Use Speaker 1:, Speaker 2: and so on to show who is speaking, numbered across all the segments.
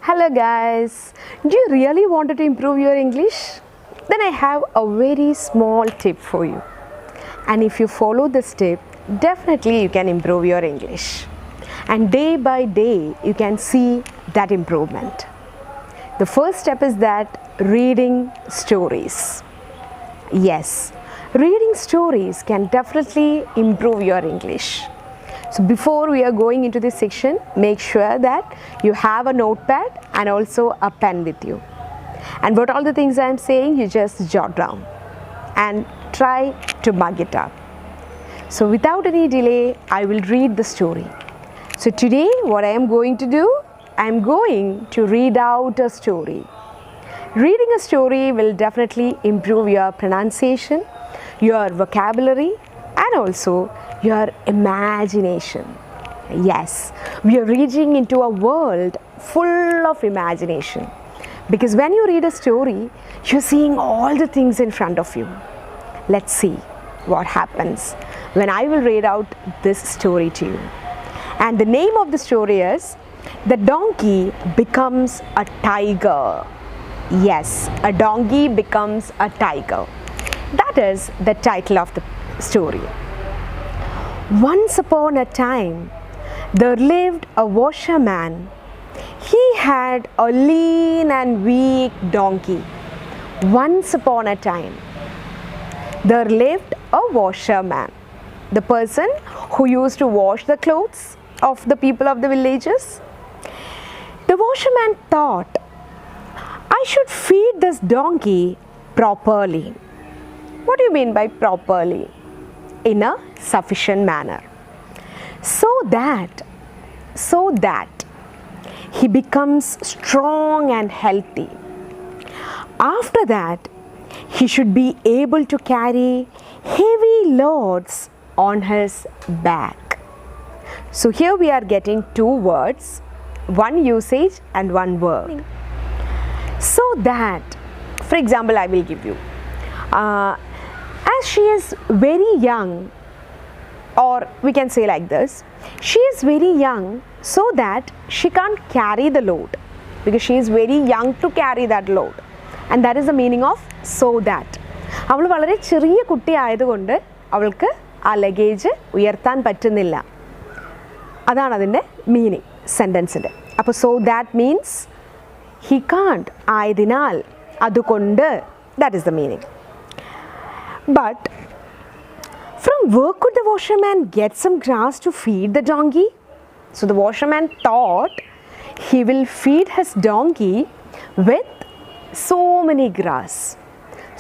Speaker 1: Hello guys, do you really wanted to improve your English? Then I have a very small tip for you. And if you follow this tip, definitely you can improve your English. And day by day, you can see that improvement. The first step is that reading stories. Yes, reading stories can definitely improve your English. So before we are going into this section, make sure that you have a notepad and also a pen with you. And what all the things I am saying, you just jot down and try to mug it up. So without any delay, I will read the story. So today what I am going to do, I am going to read out a story. Reading a story will definitely improve your pronunciation, your vocabulary, and also your imagination. Yes, we are reaching into a world full of imagination, because when you read a story, you're seeing all the things in front of you. Let's see what happens when I will read out this story to you. And the name of the story is The Donkey Becomes a Tiger. Yes, a donkey becomes a tiger. That is the title of the story. Once upon a time, there lived a washerman. He had a lean and weak donkey. Once upon a time, there lived a washerman, the person who used to wash the clothes of the people of the villages. The washerman thought, I should feed this donkey properly. What do you mean by properly? In a sufficient manner. So that he becomes strong and healthy. After that, he should be able to carry heavy loads on his back. So here we are getting two words, one usage and one verb. So that, for example, I will give you, as she is very young, or we can say like this, she is very young so that she can't carry the load, because she is very young to carry that load, and that is the meaning of so that. അവൾ വളരെ ചെറിയ കുട്ടി ആയതുകൊണ്ട് അവൾക്ക് ആ luggage ഉയർത്താൻ പറ്റുന്നില്ല. അതാണ് അതിൻ്റെ മീനിങ് സെൻറ്റൻസിൻ്റെ. അപ്പോൾ so that means he can't, ആയതിനാൽ, അതുകൊണ്ട്, that is the meaning. But from where could the washerman get some grass to feed the donkey? So the washerman thought he will feed his donkey with so many grass,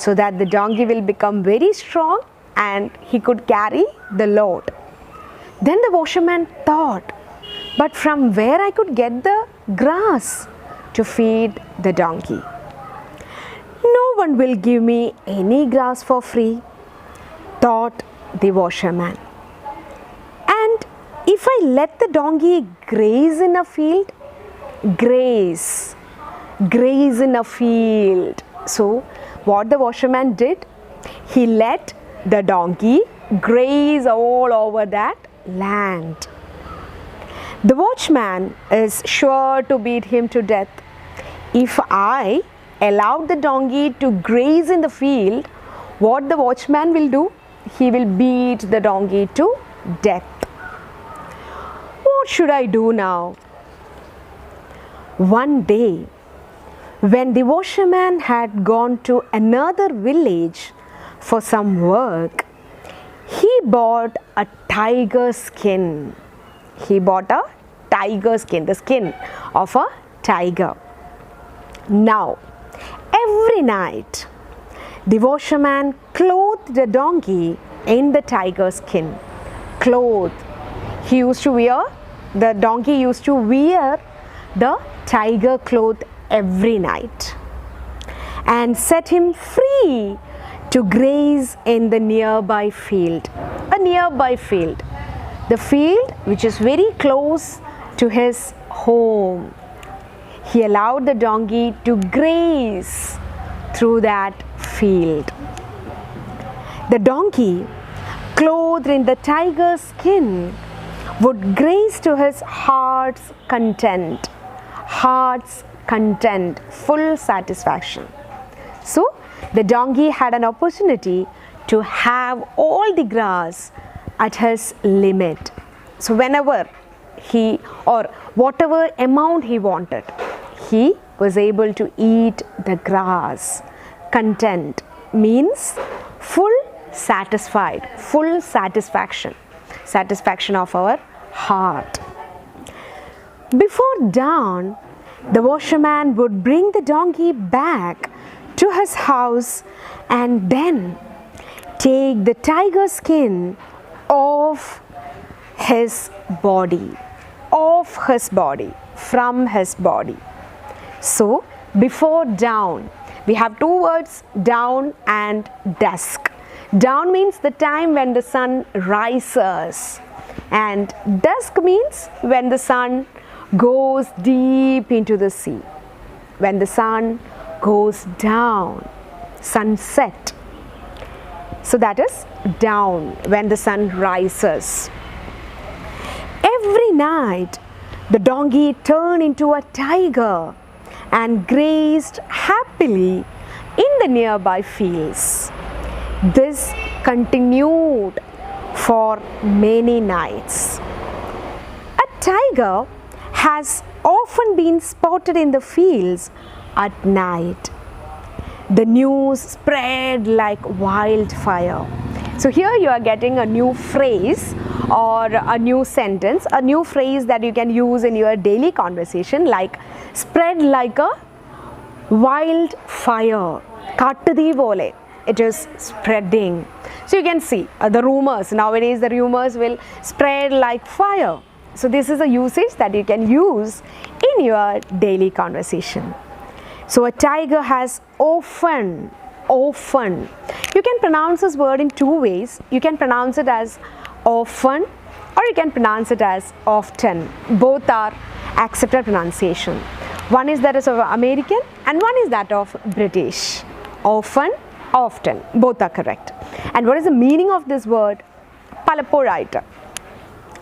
Speaker 1: so that the donkey will become very strong and he could carry the load. Then the washerman thought, but from where I could get the grass to feed the donkey? No one will give me any grass for free, thought the washerman. And if I let the donkey graze in a field, graze in a field. So what the washerman did, he let the donkey graze all over that land. The watchman is sure to beat him to death. If I allowed the donkey to graze in the field, what the watchman will do? He will beat the donkey to death. What should I do now? One day, when the washerman had gone to another village for some work, he bought a tiger skin. He bought a tiger skin, the skin of a tiger. Now, every night, the washerman clothed the donkey in the tiger skin. Clothed. He used to wear, the donkey used to wear the tiger cloth every night, and set him free to graze in the nearby field. A nearby field. The field which is very close to his home. He allowed the donkey to graze through that field. The donkey, clothed in the tiger's skin, would graze to his heart's content. Heart's content, full satisfaction. So the donkey had an opportunity to have all the grass at his limit. So whenever he or whatever amount he wanted, he was able to eat the grass. Content means full satisfied, full satisfaction, satisfaction of our heart. Before dawn, the washerman would bring the donkey back to his house and then take the tiger skin off his body, from his body. So, before dawn, we have two words, dawn and dusk. Dawn means the time when the sun rises, and dusk means when the sun goes deep into the sea. When the sun goes down, sunset. So that is down, when the sun rises. Every night, the donkey turned into a tiger and grazed happily in the nearby fields. This continued for many nights. A tiger has often been spotted in the fields at night. The news spread like wildfire. So here you are getting a new phrase or a new sentence, a new phrase that you can use in your daily conversation, like spread like a wildfire. Kattadi vole. It is spreading. So you can see the rumors. Nowadays the rumors will spread like fire. So this is a usage that you can use in your daily conversation. So a tiger has often. You can pronounce this word in two ways. You can pronounce it as often or you can pronounce it as often. Both are accepted pronunciation. One is that of American and one is that of British. Often, often. Both are correct. And what is the meaning of this word? Palapporaita.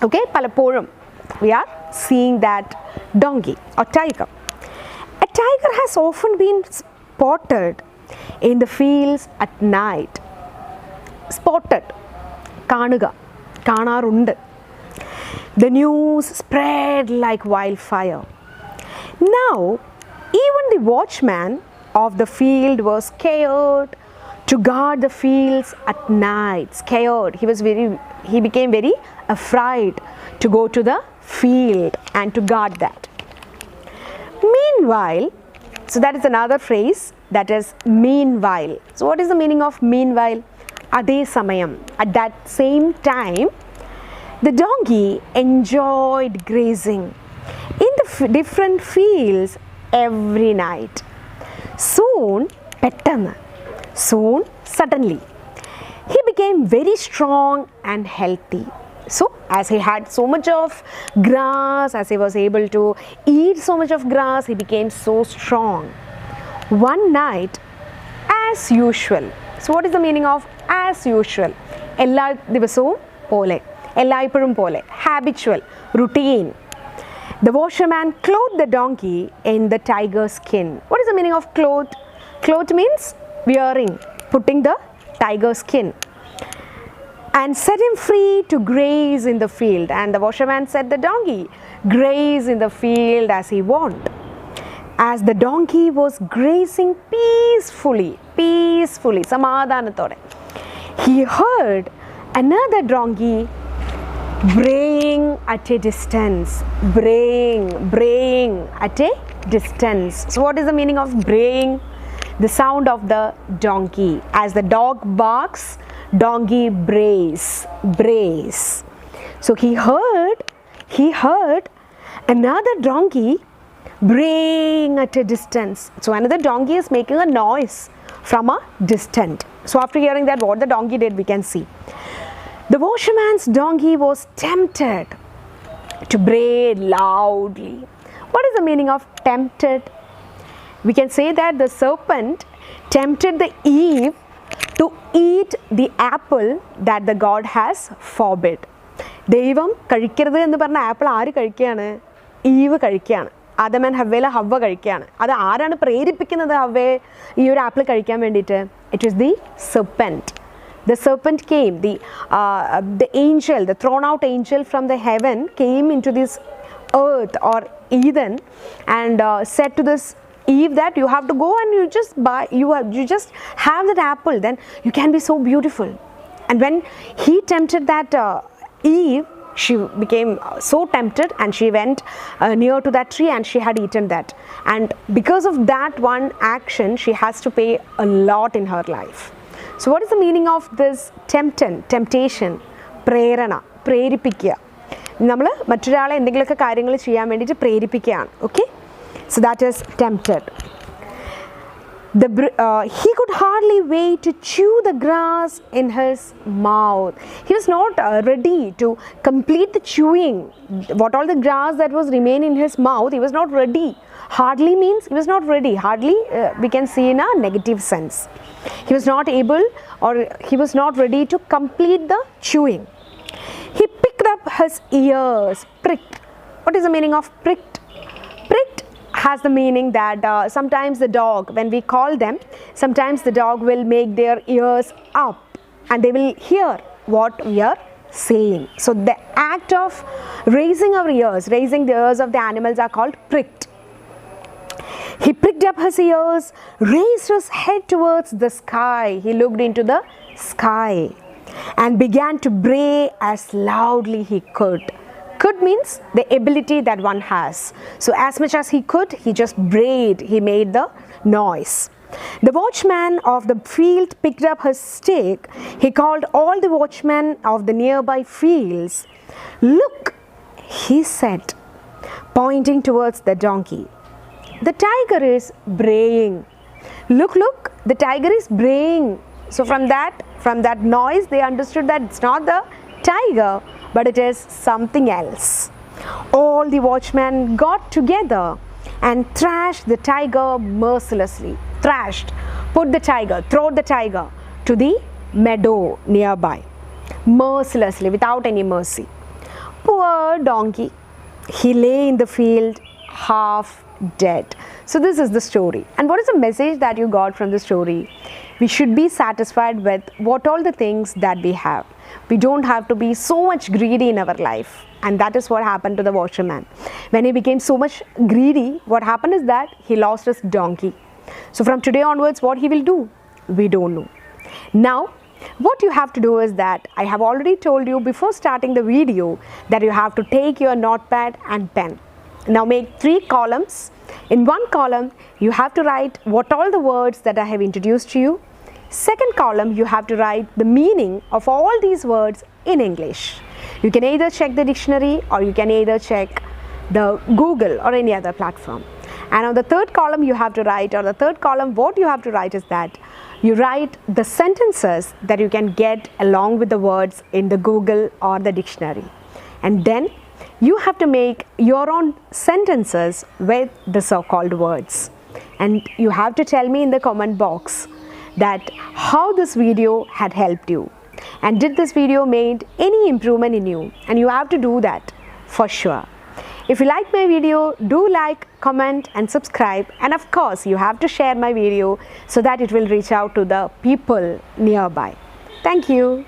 Speaker 1: Okay, palapporum. We are seeing that donkey or tiger. A tiger has often been spotted in the fields at night. Spotted. Kanuga. Kanarundu. The news spread like wildfire. Now, even the watchman of the field was scared to guard the fields at night. Scared. He became very afraid to go to the field and to guard that. Meanwhile, so that is another phrase, that is meanwhile. So what is the meaning of meanwhile? Ade samayam. At that same time, the donkey enjoyed grazing in the different fields every night. Soon, pettanna. Soon, suddenly, he became very strong and healthy. So, as he had so much of grass, as he was able to eat so much of grass, he became so strong. One night, as usual. So, what is the meaning of as usual? Ella divasavum pole. Ellaippozhum pole. Habitual. Routine. The washerman clothed the donkey in the tiger skin. What is the meaning of clothed? Clothed means wearing, putting the tiger skin. And set him free to graze in the field. And the washerman set the donkey graze in the field as he wanted. As the donkey was grazing peacefully, samadhanathode, he heard another donkey braying at a distance. Braying at a distance. So what is the meaning of braying? The sound of the donkey. As the dog barks, donkey brays. So he heard another donkey braying at a distance. So another donkey is making a noise from a distance. So after hearing that, what the donkey did, we can see. The washerman's donkey was tempted to bray loudly. What is the meaning of tempted? We can say that the serpent tempted the Eve to eat the apple that the God has forbid. ദൈവം കഴിക്കരുത് എന്ന് പറഞ്ഞ apple ആര് കഴിക്കുകയാണ്? Eve കഴിക്കുകയാണ്. Adam and ഹവ്വയിലെ ഹവ്വ കഴിക്കുകയാണ്. അത് ആരാണ് പ്രേരിപ്പിക്കുന്നത് ഹവ്വയെ ഈ ഒരു ആപ്പിൾ കഴിക്കാൻ വേണ്ടിയിട്ട്? It is the serpent. The serpent came, the angel, the thrown out angel from the heaven came into this earth or Eden and said to this Eve that you have to go and you just have that apple, then you can be so beautiful. And when he tempted that Eve, she became so tempted and she went near to that tree and she had eaten that. And because of that one action, she has to pay a lot in her life. So what is the meaning of this temptation? പ്രേരണ, പ്രേരിപ്പിക്കുക. നമ്മൾ മറ്റൊരാളെ എന്തെങ്കിലുമൊക്കെ കാര്യങ്ങൾ ചെയ്യാൻ വേണ്ടിയിട്ട് പ്രേരിപ്പിക്കുകയാണ്. Okay, so that is tempted. He could hardly wait to chew the grass in his mouth. He was not ready to complete the chewing. What all the grass that was remain in his mouth, he was not ready. Hardly means he was not ready. Hardly we can see in a negative sense. He was not able or he was not ready to complete the chewing. He picked up his ears, pricked. What is the meaning of pricked? Pricked has the meaning that sometimes the dog, when we call them, sometimes the dog will make their ears up and they will hear what we are saying. So the act of raising our ears, raising the ears of the animals are called pricked. He pricked up his ears, raised his head towards the sky. He looked into the sky and began to bray as loudly he could. Could means the ability that one has. So as much as he could, he just brayed. He made the noise. The watchman of the field picked up his stick. He called all the watchmen of the nearby fields. Look, he said, pointing towards the donkey. The tiger is braying. Look, the tiger is braying. So from that noise, they understood that it's not the tiger, but it is something else. All the watchmen got together and thrashed the tiger mercilessly. Thrashed, throw the tiger to the meadow nearby. Mercilessly, without any mercy. Poor donkey, he lay in the field half dead. So this is the story. And what is the message that you got from the story? We should be satisfied with what all the things that we have. We don't have to be so much greedy in our life. And that is what happened to the washerman. When he became so much greedy, what happened is that he lost his donkey. So from today onwards, what he will do? We don't know. Now, what you have to do is that I have already told you before starting the video that you have to take your notepad and pen. Now make 3 columns. In one column, you have to write what all the words that I have introduced to you. Second column, you have to write the meaning of all these words in English. You can either check the dictionary or you can either check the Google or any other platform. And on the third column, you have to write, or the third column, what you have to write is that you write the sentences that you can get along with the words in the Google or the dictionary. And then you have to make your own sentences with the so-called words. And you have to tell me in the comment box that how this video had helped you. And did this video made any improvement in you? And you have to do that for sure. If you like my video, do like, comment and subscribe. And of course, you have to share my video so that it will reach out to the people nearby. Thank you.